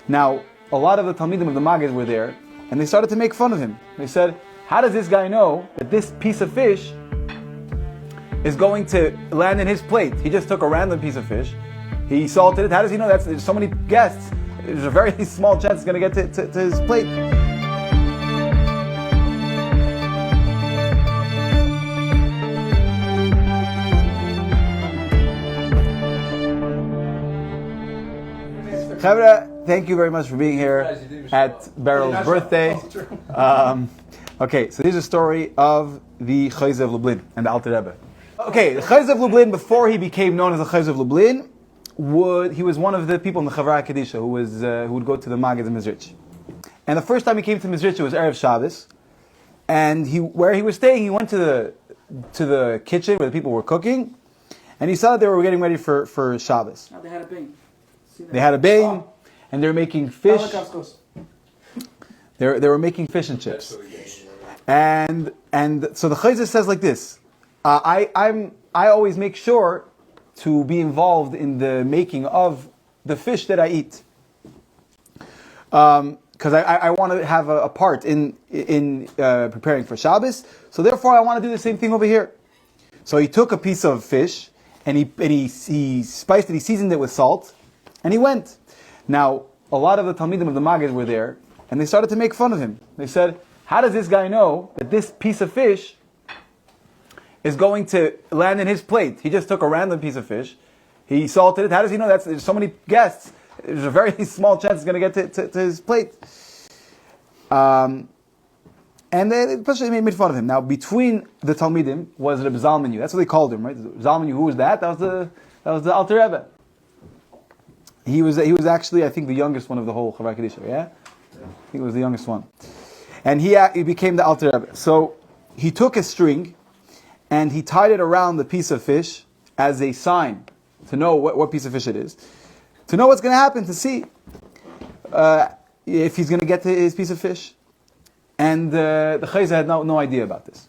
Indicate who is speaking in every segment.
Speaker 1: Now, a lot of the Talmidim of the Maggid were there, and they started to make fun of him. They said, how does this guy know that this piece of fish is going to land in his plate? He just took a random piece of fish, he salted it. How does he know that there's so many guests? There's a very small chance it's going to get to his plate. Chavra, thank you very much for being here at Beryl's birthday. Okay, so here's a story of the Chayz of Lublin and the Alter Rebbe. Okay, the Chayz of Lublin, before he became known as the Chayz of Lublin, he was one of the people in the Chavra Kadisha who would go to the Maggid in Mizrich. And the first time he came to Mizrich, it was Erev Shabbos, and where he was staying, he went to the kitchen where the people were cooking, and he saw that they were getting ready for Shabbos.
Speaker 2: Oh, they had a bing.
Speaker 1: They had a bing, and they were making fish. They were making fish and chips. And so the Chayz says like this: I always make sure to be involved in the making of the fish that I eat, because I want to have a part in preparing for Shabbos. So therefore, I want to do the same thing over here. So he took a piece of fish and he spiced it, he seasoned it with salt, and he went. Now, a lot of the Talmidim of the Maggid were there, and they started to make fun of him. They said, how does this guy know that this piece of fish is going to land in his plate? He just took a random piece of fish, he salted it. How does he know that there's so many guests? There's a very small chance it's going to get to his plate. And they especially made fun of him. Now, between the Talmidim was Reb Zalman Yu. That's what they called him, right? Zalman Yu, who was that? That was the Alter Rebbe. He was actually, I think, the youngest one of the whole Chavra Kadisha, yeah? I think he was the youngest one. And he became the Alter Rebbe. So he took a string and he tied it around the piece of fish as a sign to know what piece of fish it is. To know what's going to happen, to see if he's going to get to his piece of fish. And the Chayz had no idea about this.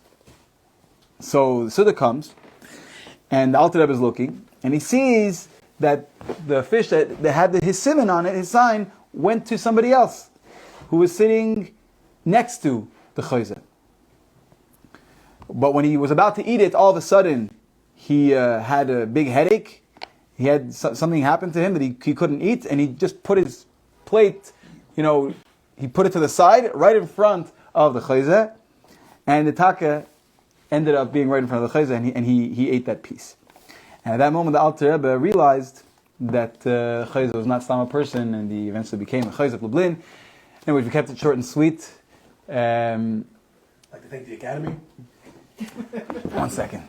Speaker 1: So the Suda comes, and the Alter Rebbe is looking, and he sees that the fish that had his siman on it, his sign, went to somebody else who was sitting next to the Chayz. But when he was about to eat it, all of a sudden he had a big headache. He had something happen to him that he couldn't eat, and he just put his plate, he put it to the side, right in front of the Chayz, and the taka ended up being right in front of the Chayz, and he ate that piece. And at that moment, the Alter Rebbe realized that Chayz was not Stam a person, and he eventually became the Chayz of Lublin. Anyway, we kept it short and sweet.
Speaker 3: I'd like to thank the Academy.
Speaker 1: 1 second.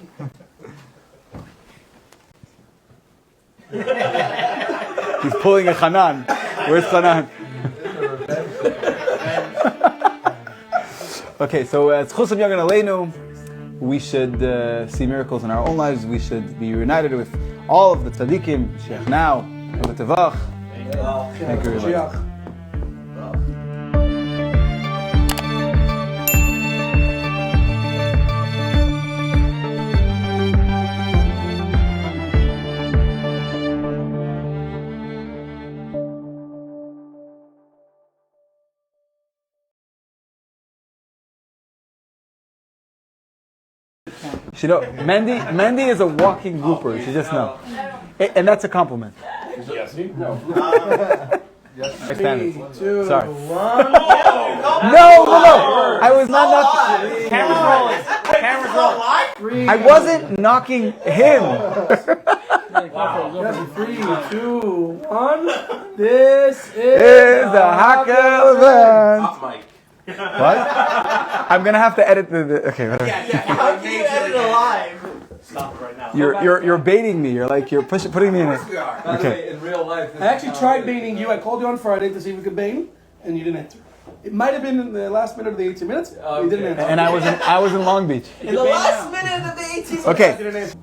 Speaker 1: He's pulling a Hanan. Where's Hanan? Okay, so it's Chus of Yagan Aleinu. We should see miracles in our own lives. We should be united with all of the tzaddikim, Sheikh Now, and the Tevach. Thank you very much. Mandy is a walking grouper. You should just know, and that's a compliment.
Speaker 3: Yes. No.
Speaker 1: I stand it.
Speaker 3: 3, 2,
Speaker 1: Sorry.
Speaker 3: 1.
Speaker 1: No. I was not knocking.
Speaker 2: Camera's rolling.
Speaker 1: I wasn't knocking him.
Speaker 3: Wow. 3, 2, 1. This
Speaker 1: Is the Hakel event.
Speaker 3: Off mic.
Speaker 1: What? I'm gonna have to edit the okay. Whatever.
Speaker 2: How can you edit it live?
Speaker 3: Stop it right now.
Speaker 1: You're baiting me. You're putting me in it. Okay.
Speaker 4: In real life,
Speaker 3: I actually tried baiting you. I called you on Friday to see if we could bait, and you didn't answer. It might have been in the last minute of the 18 minutes. You didn't answer.
Speaker 1: And I was in Long Beach.
Speaker 2: In the last minute of the 18 minutes.
Speaker 1: Okay.
Speaker 3: You didn't answer.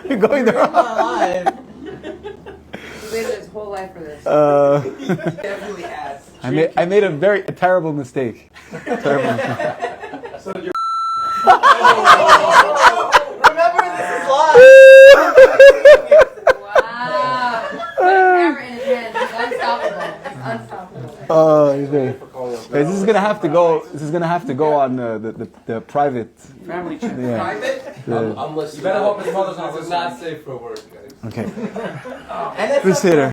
Speaker 1: You're going there.
Speaker 2: Live.
Speaker 5: He waited his whole life for this.
Speaker 2: Definitely has.
Speaker 1: I made a terrible mistake. Terrible mistake.
Speaker 3: So you're
Speaker 2: Remember, this is live.
Speaker 5: Wow. Put a camera in his hand. Unstoppable.
Speaker 1: This is gonna have to go. This is gonna have to go on the private.
Speaker 3: Family chat.
Speaker 1: Yeah.
Speaker 2: Private?
Speaker 1: the-
Speaker 4: I'm listening.
Speaker 2: You better hope his mother's not
Speaker 4: This is
Speaker 2: listening.
Speaker 4: not safe for work, guys.
Speaker 1: Okay.
Speaker 2: And that's
Speaker 1: Appreciate it.